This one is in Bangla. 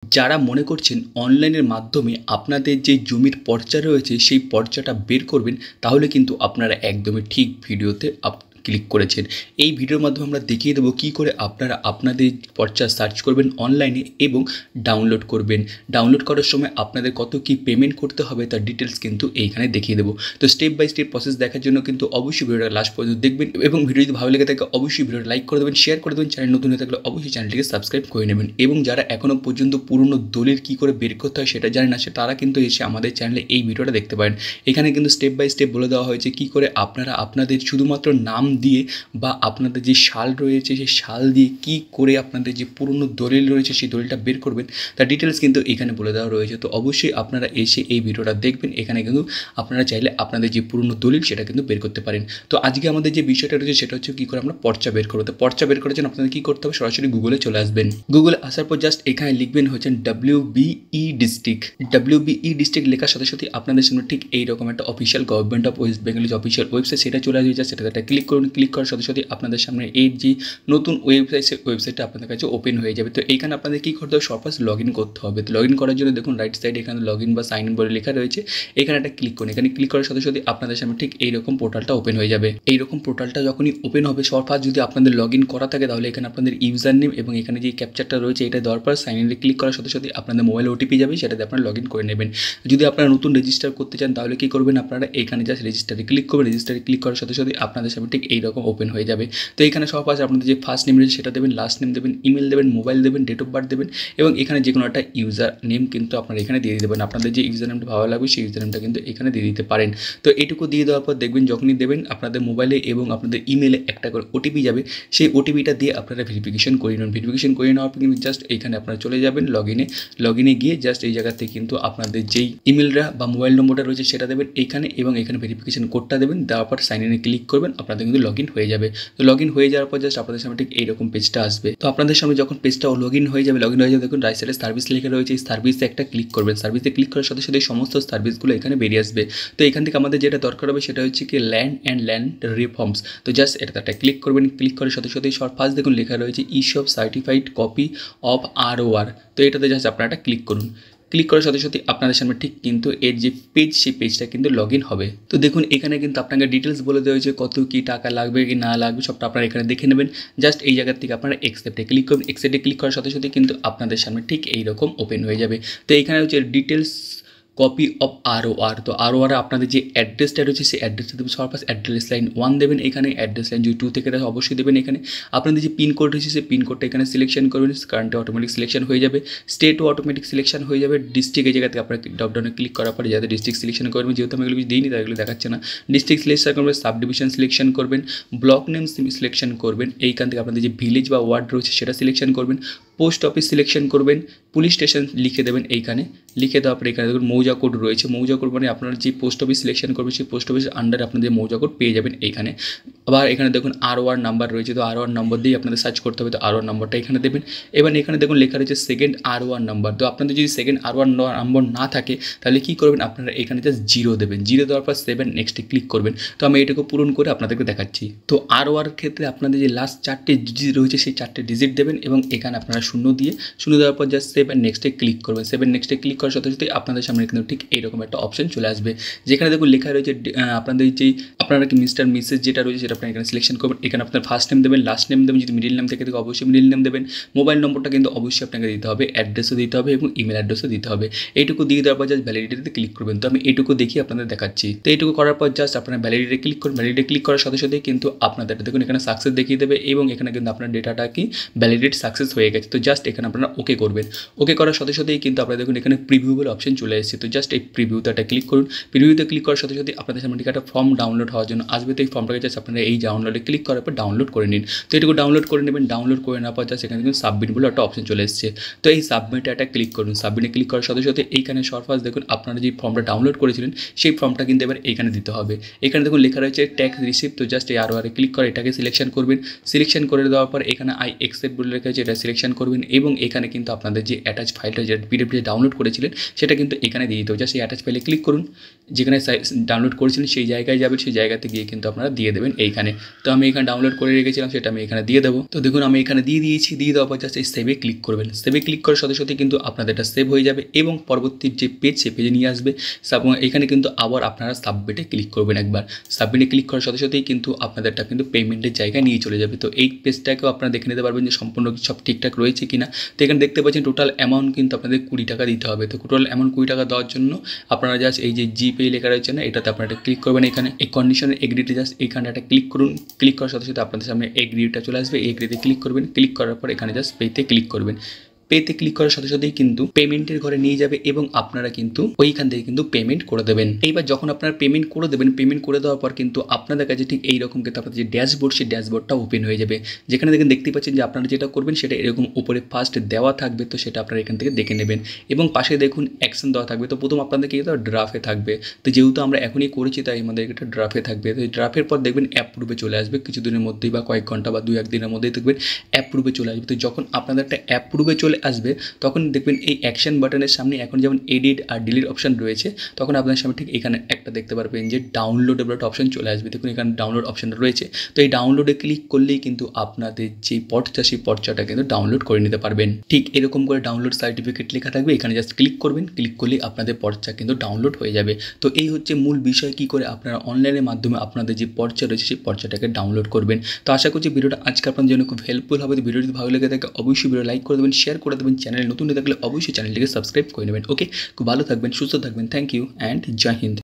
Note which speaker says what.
Speaker 1: যারা মনে করছেন অনলাইনের মাধ্যমে আপনাদের যে জমির পর্চা রয়েছে সেই পর্চাটা বের করবেন, তাহলে কিন্তু আপনারা একদমই ঠিক ভিডিওতে ক্লিক করেছেন। এই ভিডিওর মাধ্যমে আমরা দেখিয়ে দেবো কী করে আপনারা আপনাদের পর্চা সার্চ করবেন অনলাইনে এবং ডাউনলোড করবেন। ডাউনলোড করার সময় আপনাদের কত কী পেমেন্ট করতে হবে তার ডিটেলস কিন্তু এইখানে দেখিয়ে দেবো। তো স্টেপ বাই স্টেপ প্রসেস দেখার জন্য কিন্তু অবশ্যই ভিডিওটা লাস্ট পর্যন্ত দেখবেন এবং ভিডিও যদি ভালো লেগে থাকে অবশ্যই ভিডিওটা লাইক করে দেবেন, শেয়ার করে দেবেন। চ্যানেল নতুন হয়ে থাকলে অবশ্যই চ্যানেলটিকে সাবস্ক্রাইব করে নেবেন এবং যারা এখনও পর্যন্ত পুরনো দলিল কী করে বের করতে হয় সেটা জানে না, তারা কিন্তু এসে আমাদের চ্যানেলে এই ভিডিওটা দেখতে পারেন। এখানে কিন্তু স্টেপ বাই স্টেপ বলে দেওয়া হয়েছে কী করে আপনারা আপনাদের শুধুমাত্র নাম দিয়ে বা আপনাদের যে সাল রয়েছে সেই সাল দিয়ে কী করে আপনাদের যে পুরনো দলিল রয়েছে সেই দলিলটা বের করবেন তার ডিটেলস কিন্তু এখানে বলে দেওয়া রয়েছে। তো অবশ্যই আপনারা এসে এই ভিডিওটা দেখবেন। এখানে কিন্তু আপনারা চাইলে আপনাদের যে পুরনো দলিল সেটা কিন্তু বের করতে পারেন। তো আজকে আমাদের যে বিষয়টা রয়েছে সেটা হচ্ছে কী করে আমরা পর্চা বের করবো। তো পর্চা বের করার জন্য আপনাদের কী করতে হবে, সরাসরি গুগলে চলে আসবেন। গুগলে আসার পর জাস্ট এখানে লিখবেন হচ্ছেন WBE ডিস্ট্রিক্ট। WBE ডিস্ট্রিক্ট লেখার সাথে সাথে আপনাদের সামনে ঠিক এইরকম একটা অফিসিয়াল গভর্নমেন্ট অফ ওয়েস্ট বেঙ্গলের অফিসিয়াল ওয়েবসাইট সেটা চলে আসবে। জাস্ট সেটাতে ক্লিক করুন। ক্লিক করার সাথে সাথে আপনাদের সামনে এই যে নতুন ওয়েবসাইটটা আপনাদের কাছে ওপেন হয়ে যাবে। তো এইখানে আপনাদের কী করতে হবে, সর্বপ্রথম লগ ইন করতে হবে। তো লগ ইন করার জন্য দেখুন রাইট সাইডে এখানে লগ ইন বা সাইন ইন বলে লেখা রয়েছে, এখানে একটা ক্লিক করুন। এখানে ক্লিক করার সাথে সাথে আপনাদের সামনে ঠিক এইরকম পোর্টালটা ওপেন হয়ে যাবে। এইরকম পোর্টালটা যখনই ওপেন হবে, সর্বপ্রথম যদি আপনাদের লগ ইন করা থাকে তাহলে এখানে আপনাদের ইউজার নেম এবং এখানে যে ক্যাপচারটা রয়েছে এটা দেওয়ার পর সাইন ইনে ক্লিক করার সাথে সাথে আপনাদের মোবাইলে ওটিপি যাবে, সেটাতে আপনারা লগ ইন করে নেবেন। যদি আপনারা নতুন রেজিস্টার করতে চান তাহলে কী করবেন, আপনারা এখানে জাস্ট রেজিস্টারে ক্লিক করবেন। রেজিস্টারে ক্লিক করার সাথে সাথে আপনাদের সামনে ঠিক এইরকম ওপেন হয়ে যাবে। তো এখানে সর্বপ্রথম আপনাদের যে ফার্স্ট নেম রয়েছে সেটা দেবেন, লাস্ট নেম দেবেন, ইমেল দেবেন, মোবাইল দেবেন, ডেট অফ বার্থ দেবেন এবং এখানে যে কোনো একটা ইউজার নেম কিন্তু আপনারা এখানে দিয়ে দেবেন। আপনাদের যে ইউজার নেমটা ভালো লাগবে সেই ইউজার নেমটা কিন্তু এখানে দিয়ে দিতে পারেন। তো এটুকু দিয়ে দেওয়ার পর দেখবেন যখনই দেবেন আপনাদের মোবাইলে এবং আপনাদের ইমেলে একটা করে ওটিপি যাবে, সেই ওটিপিটা দিয়ে আপনারা ভেরিফিকেশন করে নেবেন। ভেরিফিকেশন করে নেওয়ার পর কিন্তু জাস্ট এইখানে আপনারা চলে যাবেন লগ ইনে গিয়ে জাস্ট এই জায়গাতে কিন্তু আপনাদের যেই ইমেলটা বা মোবাইল নম্বরটা রয়েছে সেটা দেবেন এইখানে এবং এখানে ভেরিফিকেশন কোডটা দেবেন। দেওয়ার পর সাইন ইনে ক্লিক করবেন, আপনাদের কিন্তু লগ ইন হয়ে যাবে। তো লগ ইন হয়ে যাওয়ার পর জাস্ট আপনাদের সামনে ঠিক এইরকম পেজটা আসবে। তো আপনাদের সামনে যখন পেজটা লগ ইন হয়ে যাবে দেখুন রাইট সাইডে সার্ভিস লেখা রয়েছে, এই সার্ভিসে একটা ক্লিক করবেন। সার্ভিসে ক্লিক করার সাথে সাথে সমস্ত সার্ভিসগুলো এখানে বেরিয়ে আসবে। তো এখান থেকে আমাদের যেটা দরকার হবে সেটা হচ্ছে কি ল্যান্ড রিফর্মস। তো জাস্ট এটাতে একটা ক্লিক করবেন। ক্লিক করার সাথে সাথে ফার্স্ট দেখুন লেখা রয়েছে issue of certified copy of ROR। তো এটাতে জাস্ট আপনারা একটা ক্লিক করুন। ক্লিক করার সাথে সাথে আপনাদের সামনে ঠিক কিন্তু এর যে পেজ সেই পেজটা কিন্তু লগ ইন হবে। তো দেখুন এখানে কিন্তু আপনাকে ডিটেলস বলে দেওয়া হয়েছে কত কী টাকা লাগবে কি না লাগবে সবটা আপনারা এখানে দেখে নেবেন। জাস্ট এই জায়গার থেকে আপনারা এক্সেপ্টে ক্লিক করবেন। এক্সেপ্টে ক্লিক করার সাথে সাথে কিন্তু আপনাদের সামনে ঠিক এইরকম ওপেন হয়ে যাবে। তো এখানে হচ্ছে ডিটেলস কপি অফ ROR। তো ROR আপনাদের যে অ্যাড্রেসটা রয়েছে সেই অ্যাড্রেসটা দেবেন। সর্বপ্রথম অ্যাড্রেস লাইন 1 দেবেন, এখানে অ্যাড্রেস লাইন যদি 2 থেকে থাকে অবশ্যই দেবেন। এখানে আপনাদের যে পিন কোড রয়েছে সেই পিন কোডটা এখানে সিলেকশন করবেন, কারেন্টে অটোমেটিক সিলেকশন হয়ে যাবে, স্টেটও অটোমেটিক সিলেকশন হয়ে যাবে। ডিস্ট্রিক্ট এই জায়গাতে আপনারা ড্রপডাউনে ক্লিক করার পরে যাতে ডিস্ট্রিক্ট সিলেকশন করবেন, যেহেতু আমি এগুলো দিইনি তাই এগুলো দেখাচ্ছে না। ডিস্ট্রিক্ট সিলেকশন করবেন, সাব ডিভিশন সিলেকশন করবেন, ব্লক নেম সিলেকশন করবেন। এইখান থেকে আপনাদের যে ভিলেজ বা ওয়ার্ড রয়েছে সেটা সিলেকশন করবেন, পোস্ট অফিস সিলেকশন করবেন, পুলিশ স্টেশন লিখে দেবেন। এইখানে লিখে দেওয়ার পরে এখানে দেখুন মৌজা কোড রয়েছে। মৌজা কোড মানে আপনারা যে পোস্ট অফিস সিলেকশন করবেন সেই পোস্ট অফিসের আন্ডারে আপনাদের মৌজা কোড পেয়ে যাবেন এইখানে। আবার এখানে দেখুন ROR নাম্বার রয়েছে, তো ROR নম্বর দিয়ে আপনাদের সার্চ করতে হবে। তো ROR নম্বরটা এখানে দেবেন। এবার এখানে দেখুন লেখা রয়েছে সেকেন্ড ROR নাম্বার। তো আপনাদের যদি সেকেন্ড ROR নম্বর না থাকে তাহলে কী করবেন, আপনারা এখানে জাস্ট 0 দেবেন। 0 দেওয়ার পর 7 নেক্সটে ক্লিক করবেন। তো আমি এটাকে পূরণ করে আপনাদেরকে দেখাচ্ছি। তো ROR ক্ষেত্রে আপনাদের যে লাস্ট 4টে ডিজিট রয়েছে সেই 4টে ডিজিট দেবেন এবং এখানে আপনারা শূন্য দেওয়ার পর জাস্ট 7 নেক্সটে ক্লিক করবেন। 7 নেক্সটে ক্লিক করার সাথে সাথে আপনাদের সামনে কিন্তু ঠিক এইরকম একটা অপশন চলে আসবে, যেখানে দেখুন লেখা রয়েছে আপনাদের যেই আপনারা কি মিস্টার মিসেস যেটা রয়েছে সেটা আপনারা এখানে সিলেকশন করবেন। এখানে আপনার ফার্স্ট নেম দেবেন, লাস্ট নেম দেবেন, যদি মিডিল নেম থেকে অবশ্যই মিডিল নেম দেবেন। মোবাইল নম্বরটা কিন্তু অবশ্যই আপনাকে দিতে হবে, অ্যাড্রেসও দিতে হবে এবং ইমেল অ্যাড্রেসও দিতে হবে। এইটুকু দিয়ে দেওয়ার পর জাস্ট ভ্যালিডিটিতে ক্লিক করবেন। তো আমি এইটুকু দেখিয়ে আপনাদের দেখাচ্ছি। তো এইটুকু করার পর জাস্ট আপনারা ভ্যালিডিটি ক্লিক করুন। ভ্যালিডিটি ক্লিক করার সাথে সাথে কিন্তু আপনাদের দেখুন এখানে সাকসেস দেখিয়ে দেবে এবং এখানে কিন্তু আপনার ডেটাটা কি ভ্যালিডেট সাকসেস হয়ে গেছে। তো জাস্ট এখানে আপনারা ওকে করবেন। ওকে করার সাথে সাথেই কিন্তু আপনারা দেখুন এখানে প্রিভিউ বলে অপশন চলে এসেছে। তো জাস্ট এই প্রিভিউতে একটা ক্লিক করুন। প্রিভিউতে ক্লিক করার সাথে সাথে আপনাদের সামনে একটা ফর্ম ডাউনলোড হওয়ার জন্য আসবে। তো এই ফর্মটাকে জাস্ট আপনারা এই ডাউনলোডে ক্লিক করার পর ডাউনলোড করে নিন। তো এটুকু ডাউনলোড করে নেবেন। ডাউনলোড করে নেওয়ার পর জাস্ট এখানে কিন্তু সাবমিট বলে একটা অপশন চলে এসেছে। তো এই সাবমিটে একটা ক্লিক করুন। সাবমিটে ক্লিক করার সাথে সাথে এইখানে সর্বফার্স্ট দেখুন আপনারা যে ফর্মটা ডাউনলোড করেছিলেন সেই ফর্মটা কিন্তু এবার এইখানে দিতে হবে। এখানে দেখুন লেখা রয়েছে ট্যাক্স রিসিপ্ট। তো জাস্ট এই ROR ক্লিক করে এটাকে সিলেকশন করবেন। সিলেকশন করে দেওয়ার পর এখানে আই অ্যাকসেপ্ট বলে লেখা আছে, এটা সিলেকশন করবেন এবং এখানে কিন্তু আপনাদের যে অ্যাটাচ ফাইলটা যেটা পিডিএফ ডাউনলোড করেছিলেন সেটা কিন্তু এখানে দিয়ে দিতে হবে। জাস্ট এই অ্যাটাচ ফাইলে ক্লিক করুন, যেখানে ডাউনলোড করেছিলেন সেই জায়গায় যাবেন, সেই জায়গাতে গিয়ে কিন্তু আপনারা দিয়ে দেবেন এইখানে। তো আমি এখানে ডাউনলোড করে রেখেছিলাম, সেটা আমি এখানে দিয়ে দেবো। তো দেখুন আমি এখানে দিয়ে দিয়েছি, দিয়ে দেওয়ার পর জাস্ট এই সেভে ক্লিক করবেন। সেভে ক্লিক করার সাথে সাথে কিন্তু আপনাদের এটা সেভ হয়ে যাবে এবং পরবর্তী যে পেজ সে পেজে নিয়ে আসবে। এখানে কিন্তু আবার আপনারা সাবমিটে ক্লিক করবেন একবার। সাবমিটে ক্লিক করার সাথে সাথেই কিন্তু আপনাদেরটা কিন্তু পেমেন্টের জায়গায় নিয়ে চলে যাবে। তো এই পেজটাকেও আপনারা দেখে নিতে পারবেন যে সম্পূর্ণ সব ঠিকঠাক রয়েছে কিনা। তো এখানে দেখতে পাচ্ছেন টোটাল অ্যামাউন্ট কিন্তু আপনাদের 20 টাকা দিতে হবে। তো টোটাল অ্যামাউন্ট 20 টাকা দেওয়ার জন্য আপনারা জাস্ট এই যে জিপে লেখা রয়েছে না, এটাতে আপনারা ক্লিক করবেন। এখানে এই কন্ডিশনের এগ্রিতে জাস্ট এইখানে একটা ক্লিক করুন। ক্লিক করার সাথে সাথে আপনাদের সামনে এগ্রিটা চলে আসবে, এগ্রিতে ক্লিক করবেন। ক্লিক করার পর এখানে জাস্ট পেতে ক্লিক করবেন। পেতে ক্লিক করার সাথে সাথেই কিন্তু পেমেন্টের ঘরে নিয়ে যাবে এবং আপনারা কিন্তু ওইখান থেকে কিন্তু পেমেন্ট করে দেবেন। এইবার যখন আপনারা পেমেন্ট করে দেবেন, পেমেন্ট করে দেওয়ার পর কিন্তু আপনাদের কাছে ঠিক এইরকম কিন্তু আপনাদের যে ড্যাশবোর্ড, সেই ড্যাশবোর্ডটা ওপেন হয়ে যাবে। যেখানে দেখতে পাচ্ছেন যে আপনারা যেটা করবেন সেটা এরকম উপরে ফার্স্ট দেওয়া থাকবে। তো সেটা আপনারা এখান থেকে দেখে নেবেন এবং পাশে দেখুন অ্যাকশন দেওয়া থাকবে। তো প্রথম আপনাদেরকে কিন্তু ড্রাফে থাকবে। তো যেহেতু আমরা এখনই করেছি তাই আমাদের এটা ড্রাফে থাকবে। তো ড্রাফের পর দেখবেন অ্যাপ্রুভে চলে আসবে কিছুদিনের মধ্যেই, বা কয়েক ঘন্টা বা 2-1 দিনের মধ্যেই দেখবেন অ্যাপ্রুভে চলে আসবে। তো যখন আপনাদের একটা অ্যাপ্রুভে চলে আসবে তখন দেখবেন এই অ্যাকশন বাটনের সামনে এখন যেমন এডিট আর ডিলিট অপশন রয়েছে, তখন আপনার সামনে ঠিক এখানে একটা দেখতে পারবেন যে ডাউনলোডেবল একটা অপশন চলে আসবে। দেখুন এখানে ডাউনলোড অপশনটা রয়েছে। তো এই ডাউনলোডে ক্লিক করলেই কিন্তু আপনাদের যে পর্চা, সেই পর্চাটা কিন্তু ডাউনলোড করে নিতে পারবেন। ঠিক এরকম করে ডাউনলোড সার্টিফিকেট লেখা থাকবে, এখানে জাস্ট ক্লিক করবেন। ক্লিক করলেই আপনাদের পর্চা কিন্তু ডাউনলোড হয়ে যাবে। তো এই হচ্ছে মূল বিষয়, কী করে আপনারা অনলাইনের মাধ্যমে আপনাদের যে পর্চা রয়েছে সেই পর্চাটাকে ডাউনলোড করবেন। তো আশা করছি ভিডিওটা আজকে আপনাদের জন্য খুব হেল্পফুল হবে। তো ভিডিওটি ভালো লেগে থাকে অবশ্যই ভিডিও লাইক করে দেবেন, শেয়ার করে দেবেন। চ্যানেলে নতুন থাকলে অবশ্যই চ্যানেলটিকে সাবস্ক্রাইব করে নেবেন। ওকে, খুব ভালো থাকবেন, সুস্থ থাকবেন। Thank you and Jai Hind.